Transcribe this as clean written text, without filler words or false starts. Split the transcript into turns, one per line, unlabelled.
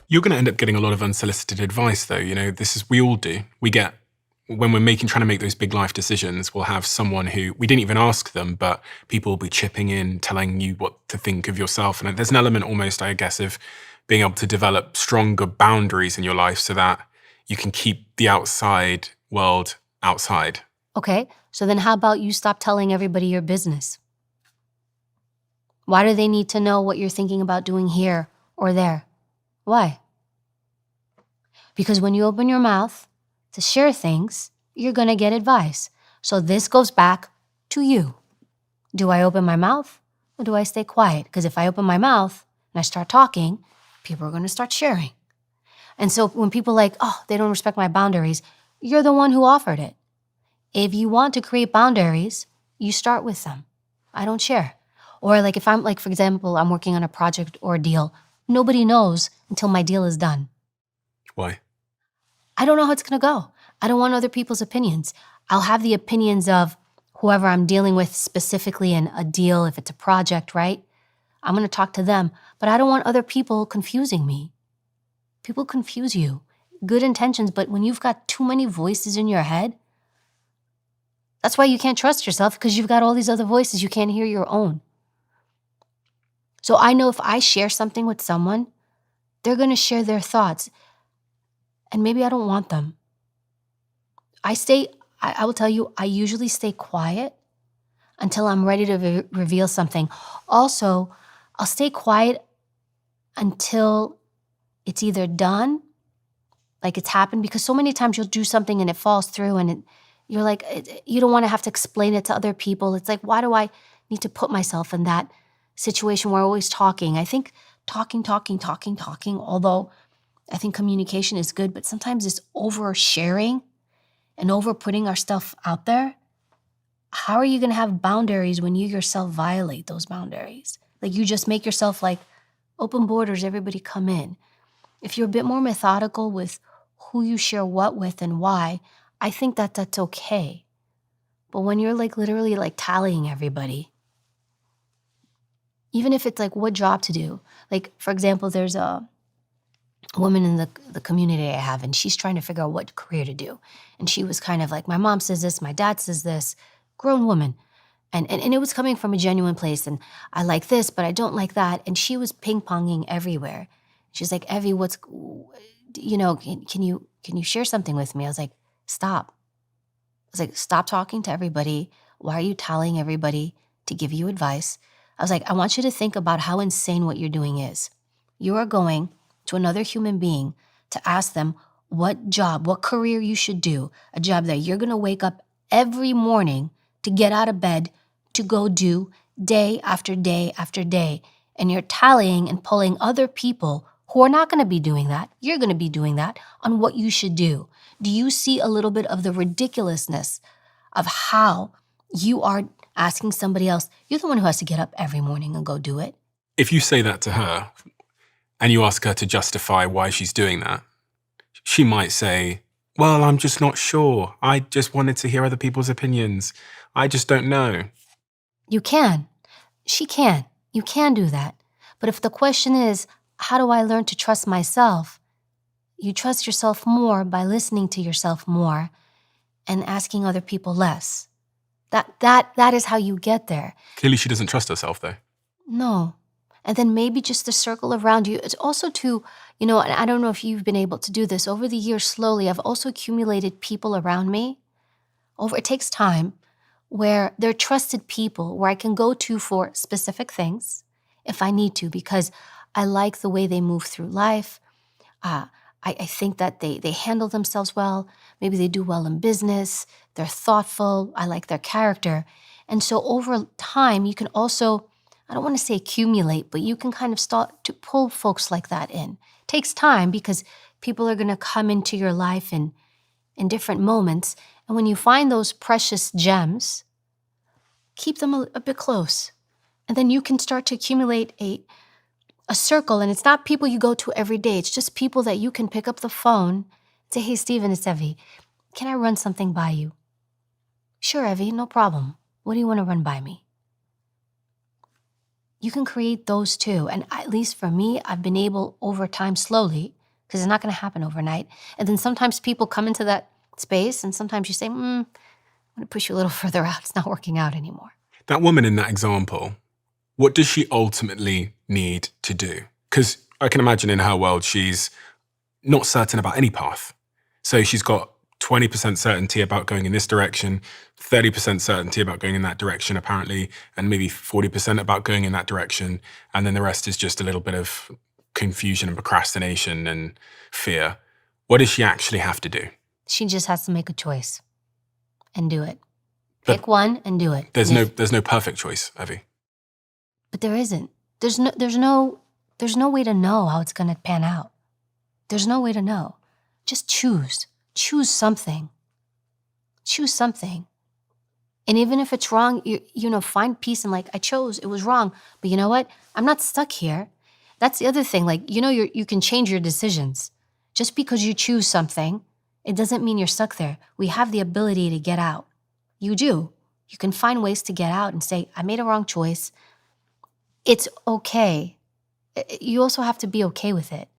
You're going to end up getting a lot of unsolicited advice, though. We all do. When we're trying to make those big life decisions, we'll have someone who we didn't even ask them, but people will be chipping in, telling you what to think of yourself. And there's an element almost, I guess, of being able to develop stronger boundaries in your life so that you can keep the outside world outside.
Okay, so then how about you stop telling everybody your business? Why do they need to know what you're thinking about doing here or there? Why? Because when you open your mouth to share things, you're going to get advice. So this goes back to you. Do I open my mouth or do I stay quiet? Because if I open my mouth and I start talking, people are going to start sharing. And so when people are like, oh, they don't respect my boundaries, you're the one who offered it. If you want to create boundaries, you start with them. I don't share. Or like if I'm like, for example, I'm working on a project or a deal, nobody knows until my deal is done.
Why?
I don't know how it's going to go. I don't want other people's opinions. I'll have the opinions of whoever I'm dealing with specifically in a deal, if it's a project, right? I'm going to talk to them, but I don't want other people confusing me. People confuse you. Good intentions, but when you've got too many voices in your head, that's why you can't trust yourself, because you've got all these other voices. You can't hear your own. So I know if I share something with someone, they're going to share their thoughts. And maybe I don't want them. I will tell you, I usually stay quiet until I'm ready to reveal something. Also, I'll stay quiet until it's either done, like it's happened, because so many times you'll do something and it falls through and you're like, you don't want to have to explain it to other people. It's like, why do I need to put myself in that situation where I'm always talking? I think talking, although I think communication is good, but sometimes it's oversharing and over putting our stuff out there. How are you going to have boundaries when you yourself violate those boundaries? Like you just make yourself like open borders, everybody come in. If you're a bit more methodical with who you share what with and why, I think that that's okay. But when you're like literally like tallying everybody, even if it's like what job to do, like for example, there's a woman in the community I have, and she's trying to figure out what career to do. And she was kind of like, my mom says this, my dad says this, grown woman. And it was coming from a genuine place, and I like this, but I don't like that. And she was ping-ponging everywhere. She's like, Evie, can you share something with me? I was like, stop. I was like, stop talking to everybody. Why are you telling everybody to give you advice? I was like, I want you to think about how insane what you're doing is. You are going to another human being to ask them what job, what career you should do, a job that you're going to wake up every morning to get out of bed to go do day after day after day. And you're tallying and pulling other people who are not going to be doing that. You're going to be doing that on what you should do. Do you see a little bit of the ridiculousness of how you are asking somebody else? You're the one who has to get up every morning and go do it.
If you say that to her and you ask her to justify why she's doing that, she might say, well, I'm just not sure. I just wanted to hear other people's opinions. I just don't know.
You can. She can. You can do that. But if the question is, how do I learn to trust myself? You trust yourself more by listening to yourself more and asking other people less. That is how you get there.
Clearly she doesn't trust herself, though.
No. And then maybe just the circle around you. It's also to, and I don't know if you've been able to do this. Over the years, slowly, I've also accumulated people around me. It takes time, where they're trusted people where I can go to for specific things if I need to, because I like the way they move through life. I think that they handle themselves well. Maybe they do well in business. They're thoughtful. I like their character. And so over time, you can also, I don't want to say accumulate, but you can kind of start to pull folks like that in. It takes time because people are going to come into your life in different moments. And when you find those precious gems, keep them a bit close. And then you can start to accumulate a circle. And it's not people you go to every day. It's just people that you can pick up the phone and say, hey, Steven, it's Evie. Can I run something by you? Sure, Evie, no problem. What do you want to run by me? You can create those too. And at least for me, I've been able over time slowly because it's not going to happen overnight. And then sometimes people come into that space and sometimes you say, I'm going to push you a little further out. It's not working out anymore.
That woman in that example, what does she ultimately need to do? Because I can imagine in her world, she's not certain about any path. So she's got 20% certainty about going in this direction, 30% certainty about going in that direction, apparently, and maybe 40% about going in that direction. And then the rest is just a little bit of confusion and procrastination and fear. What does she actually have to do?
She just has to make a choice and do it.
But
Pick one and do it.
There's no perfect choice, Evie.
But there isn't. There's no way to know how it's going to pan out. There's no way to know. Just choose. Choose something. Choose something. And even if it's wrong, find peace and I chose, it was wrong. But you know what? I'm not stuck here. That's the other thing. You can change your decisions. Just because you choose something, it doesn't mean you're stuck there. We have the ability to get out. You do. You can find ways to get out and say, I made a wrong choice. It's okay. You also have to be okay with it.